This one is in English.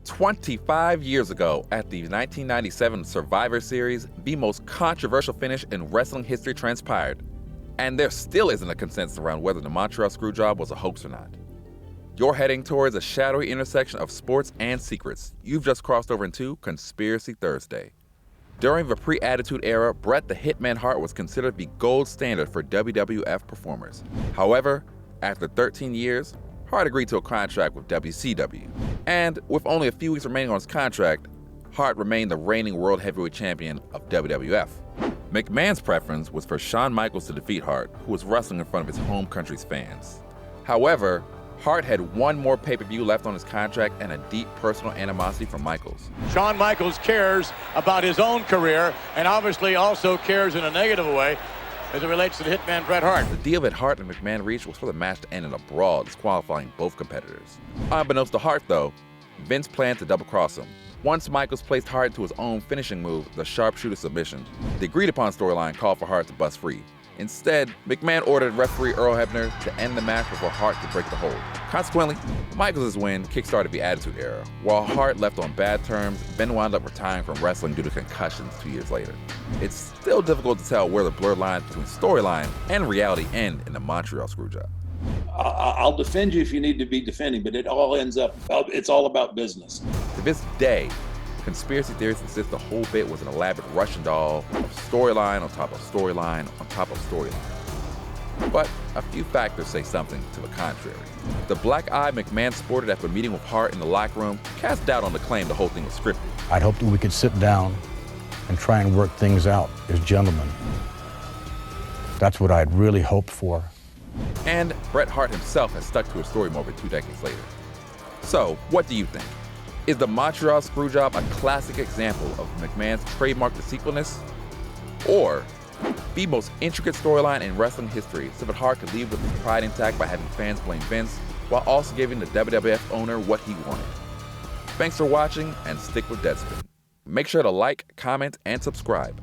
25 years ago, at the 1997 Survivor Series, the most controversial finish in wrestling history transpired. And there still isn't a consensus around whether the Montreal Screwjob was a hoax or not. You're heading towards a shadowy intersection of sports and secrets. You've just crossed over into Conspiracy Thursday. During the pre-Attitude Era, Bret the Hitman Hart was considered the gold standard for WWF performers. However, after 13 years, Hart agreed to a contract with WCW. And with only a few weeks remaining on his contract, Hart remained the reigning World Heavyweight Champion of WWF. McMahon's preference was for Shawn Michaels to defeat Hart, who was wrestling in front of his home country's fans. However, Hart had one more pay-per-view left on his contract and a deep personal animosity for Michaels. Shawn Michaels cares about his own career and obviously also cares in a negative way as it relates to the Hitman Bret Hart. The deal that Hart and McMahon reached was for the match to end in a brawl, disqualifying both competitors. Unbeknownst to Hart, though, Vince planned to double-cross him. Once Michaels placed Hart into his own finishing move, the sharpshooter submission, the agreed-upon storyline called for Hart to bust free. Instead, McMahon ordered referee Earl Hebner to end the match before Hart could break the hold. Consequently, Michaels' win kickstarted the Attitude Era. While Hart left on bad terms, Ben wound up retiring from wrestling due to concussions 2 years later. It's still difficult to tell where the blurred lines between storyline and reality end in the Montreal Screwjob. I'll defend you if you need to be defending, but it all ends up, it's all about business. To this day, conspiracy theorists insist the whole bit was an elaborate Russian doll of storyline on top of storyline on top of storyline. But a few factors say something to the contrary. The black eye McMahon sported after meeting with Hart in the locker room cast doubt on the claim the whole thing was scripted. I'd hoped that we could sit down and try and work things out as gentlemen. That's what I'd really hoped for. And Bret Hart himself has stuck to his story more than 2 decades later. So, what do you think? Is the Montreal Screwjob a classic example of McMahon's trademark deceitfulness? Or the most intricate storyline in wrestling history so that Hart could leave with his pride intact by having fans blame Vince while also giving the WWF owner what he wanted? Thanks for watching and stick with Deadspin. Make sure to like, comment, and subscribe.